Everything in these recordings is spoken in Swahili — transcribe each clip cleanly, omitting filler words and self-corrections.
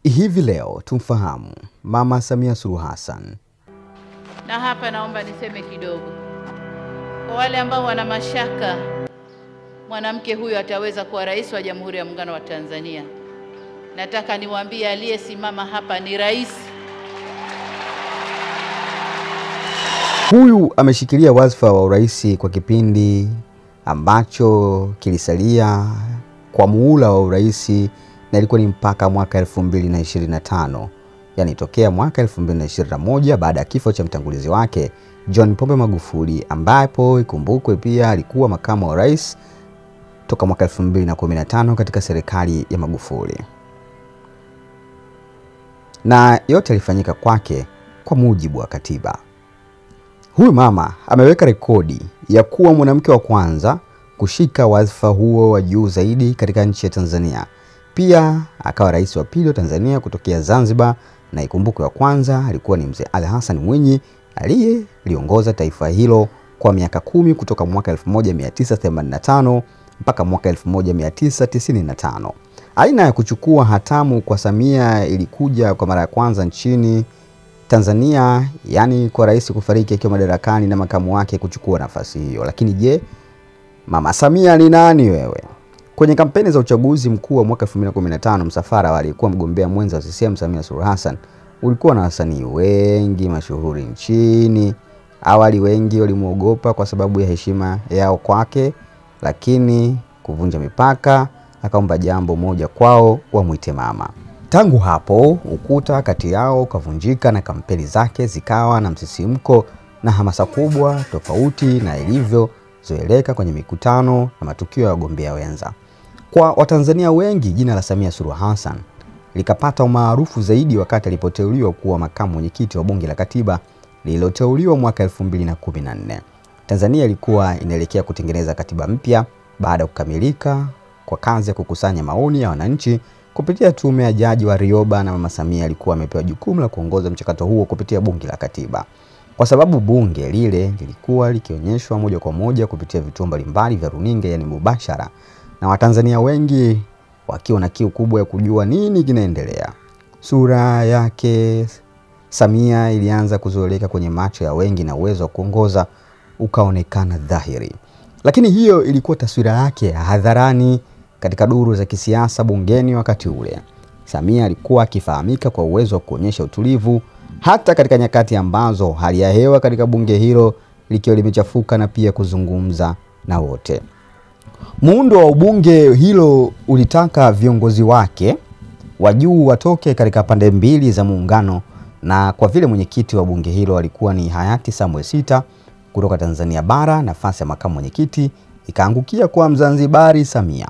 Hivi leo tumfahamu Mama Samia Suluhu Hassan. Na hapa naomba niseme kidogo. Kwa wale ambao wana mashaka mwanamke huyu ataweza kuwa rais wa Jamhuri ya Muungano wa Tanzania, nataka niwaambie aliyesimama hapa ni rais. Huyu ameshikilia wadhifa wa urais kwa kipindi ambacho kilisalia kwa muhula wa urais, na ilikuwa ni mpaka mwaka 2025, yani tokea mwaka 2021 baada ya kifo cha mtangulizi wake John Pombe Magufuli, ambapo ikumbukwe pia alikuwa makamu wa rais toka mwaka 2015 katika serikali ya Magufuli. Na yote yalifanyika kwake kwa mujibu wa katiba. Huyu mama ameweka rekodi ya kuwa mwanamke wa kwanza kushika wadhifa huo wa juu zaidi katika nchi ya Tanzania. Pia akawa rais wa pili wa Tanzania kutokea Zanzibar, na ikumbukwe wa kwanza alikuwa ni Mzee Ali Hassan Mwinyi aliyeliongoza taifa hilo kwa miaka 10 kutoka mwaka 1985 mpaka mwaka 1995. Aina ya kuchukua hatamu kwa Samia ilikuja kwa mara ya kwanza nchini Tanzania, yani kwa rais kufariki akiwa madarakani na makamu wake kuchukua nafasi hiyo. Lakini je, Mama Samia ni nani wewe? Kwenye kampeni za uchaguzi mkuu wa mwaka 2015, msafara aliyekuwa mgombea mwenza wa CCM Samia Suluhu Hassan ulikuwa na wasanii wengi mashuhuri nchini. Awali wengi walimuogopa kwa sababu ya heshima yao kwake, lakini kuvunja mipaka akaomba jambo moja kwao, wamuite mama. Tangu hapo ukuta kati yao ukavunjika na kampeni zake zikawa na msisimko na hamasa kubwa, tofauti na ilivyozoeleka kwenye mikutano na matukio ya wagombea wenza. Kwa Watanzania wengi, jina la Samia Suluhu Hassan likapata umaarufu zaidi wakati alipoteuliwa kuwa makamu mwenyekiti wa Bunge la Katiba lililoteuliwa mwaka 2014. Tanzania ilikuwa inaelekea kutengeneza katiba mpya baada ya kukamilika kwa kazi ya kukusanya maoni ya wananchi kupitia tume ya Jaji Warioba, na Mama Samia alikuwa amepewa jukumu la kuongoza mchakato huo kupitia Bunge la Katiba. Kwa sababu bunge lile lilikuwa likionyeshwa moja kwa moja kupitia vituo mbalimbali vya runinga, yani mubashara, na Watanzania wengi wakiwa na kiu kubwa ya kujua nini kinaendelea, sura yake Samia ilianza kuzoeleka kwenye macho ya wengi na uwezo wa kuongoza ukaonekana dhahiri. Lakini hiyo ilikuwa taswira yake hadharani katika duru za kisiasa bungeni wakati ule. Samia alikuwa akifahamika kwa uwezo wa kuonyesha utulivu hata katika nyakati ambazo hali ya hewa katika bunge hilo likiwa limechafuka, na pia kuzungumza na wote. Muundo wa bunge hilo ulitaka viongozi wake wa juu watoke katika pande mbili za muungano, na kwa vile mwenyekiti wa bunge hilo alikuwa ni hayati Samuel Sitta kutoka Tanzania bara, nafasi ya makamu mwenyekiti ikaangukia kwa Mzanzibari Samia.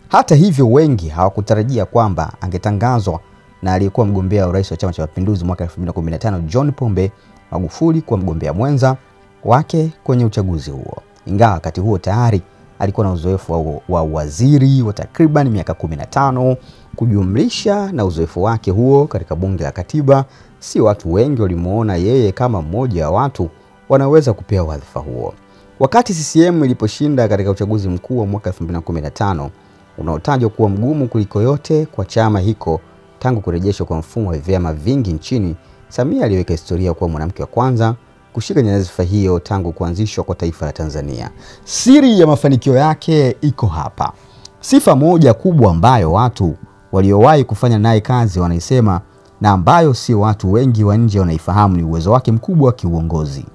Hata hivyo, wengi hawakutarajia kwamba angetangazwa na aliyekuwa mgombea wa urais wa Chama cha Mapinduzi mwaka 2015 John Pombe Magufuli kuwa mgombea mwenza wake kwenye uchaguzi huo. Ingawa wakati huo tayari alikuwa na uzoefu wa waziri wa takriban miaka 15, kujumlisha na uzoefu wake huo katika Bunge la Katiba, si watu wengi walimuona yeye kama mmoja wa watu wanaweza kupewa wadhifa huo. Wakati CCM iliposhinda katika uchaguzi mkuu wa mwaka 2015 unaotajwa kuwa mgumu kuliko yote kwa chama hiko tangu kurejeshwa kwa mfumo wa vyama vingi nchini, Samia aliweka historia kuwa mwanamke wa kwanza kushika nyadhifa hiyo tangu kuanzishwa kwa taifa la Tanzania. Siri ya mafanikio yake iko hapa. Sifa moja kubwa ambayo watu waliowahi kufanya naye kazi wanaisema, na ambayo si watu wengi wa nje wanaifahamu, ni uwezo wake mkubwa wa kiuongozi.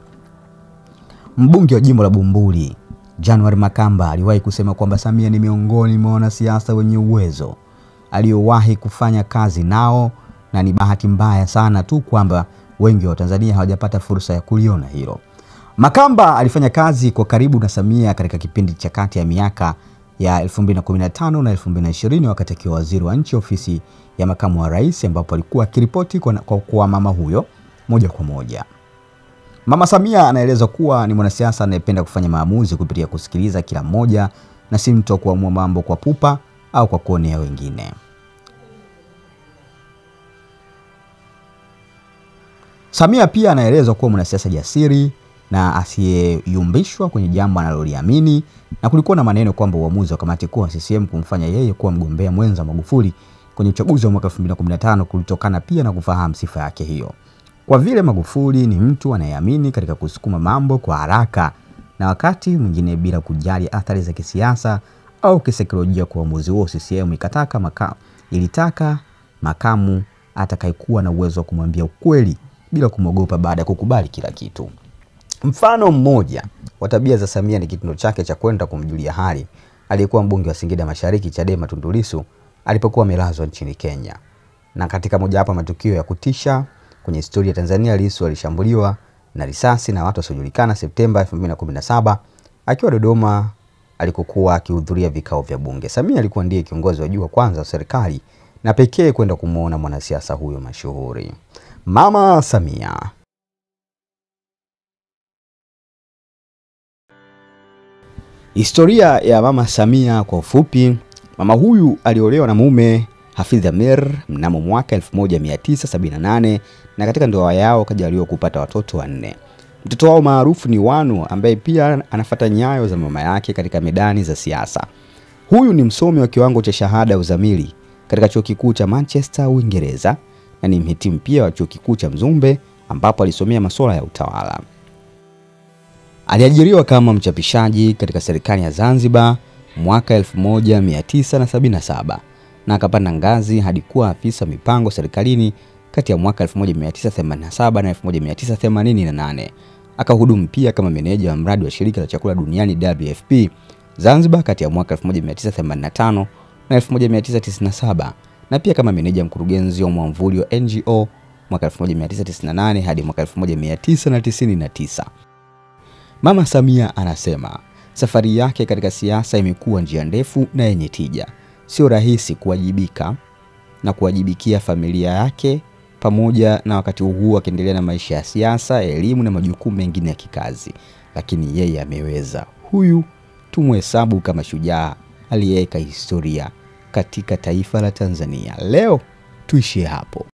Mbunge wa jimbo la Bumbuli January Makamba aliwahi kusema kwamba Samia ni miongoni mwa wanasiasa wenye uwezo aliowahi kufanya kazi nao, na ni bahati mbaya sana tu kwamba wengi wa Tanzania hawajapata fursa ya kuliona hilo. Makamba alifanya kazi kwa karibu na Samia katika kipindi cha kati ya miaka ya 2015 na 2020 wakati akiwa waziri wa nchi ofisi ya makamu wa rais, ambapo alikuwa akiripoti kwa mama huyo moja kwa moja. Mama Samia anaeleza kuwa ni mwanasiasa anayependa kufanya maamuzi kupitia kusikiliza kila mmoja, na si mtu wa kuamua mambo kwa pupa au kwa kuonea wengine. Samia pia anaeleza kuwa mwanasiasa jasiri na asiyeyumbishwa kwenye jambo analoliamini, na kulikuwa na maneno kwamba uamuzi wa kamati kuu ya CCM kumfanya yeye kuwa mgombea mwenza Magufuli kwenye uchaguzi wa mwaka 2015 kulitokana pia na kufahamu sifa yake hiyo. Kwa vile Magufuli ni mtu anayeamini katika kusukuma mambo kwa haraka na wakati mwingine bila kujali athari za kisiasa au kisaikolojia, kwa uamuzi huo CCM ilitaka makamu atakayekuwa na uwezo wa kumwambia ukweli bila kumogopa baada ya kukubali kila kitu. Mfano mmoja wa tabia za Samia ni kitendo chake cha kwenda kumjulia hali aliyekuwa mbunge wa Singida Mashariki Chadema Tundu Lissu alipokuwa amelazwa nchini Kenya. Na katika moja hapa matukio ya kutisha kwenye historia ya Tanzania, Lissu alishambuliwa na risasi na watu wasiojulikana Septemba 2017 akiwa Dodoma alikokuwa akihudhuria vikao vya bunge. Samia alikuwa ndiye kiongozi wa juu wa kwanza wa serikali na pekee kwenda kumuona mwanasiasa huyo mashuhuri. Mama Samia. Historia ya Mama Samia kwa ufupi. Mama huyu aliolewa na mume Hafidh Ameir mnamo mwaka 1978 na katika ndoa yao kajaliwa kupata watoto 4. Mtoto wao maarufu ni Wanu ambaye pia anafuata nyayo za mama yake katika medani za siasa. Huyu ni msomi wa kiwango cha shahada uzamili katika chuo kikuu cha Manchester, Uingereza, na ni mhitimu pia wa chuo kikuu cha Mzumbe ambapo alisomea masuala ya utawala. Aliajiriwa kama mchapishaji katika serikali ya Zanzibar mwaka 1977 na akapanda ngazi hadi kuwa afisa mipango serikalini kati ya mwaka 1987 na 1988. Akahudumu pia kama meneja wa mradi wa shirika la chakula duniani WFP Zanzibar kati ya mwaka 1985 na 1997 na pia kama meneja mkurugenzi wa mwamvuli wa NGO mwaka 1998 hadi mwaka 1999. Mama Samia anasema safari yake katika siasa imekuwa njia ndefu na yenye tija. Sio rahisi kuwajibika na kuwajibikia familia yake pamoja na wakati huu akiendelea na maisha ya siasa, elimu na majukumu mengine ya kikazi, lakini yeye ameweza. Huyu tumhesabu kama shujaa aliyeweka historia katika taifa la Tanzania. Leo tuishie hapo.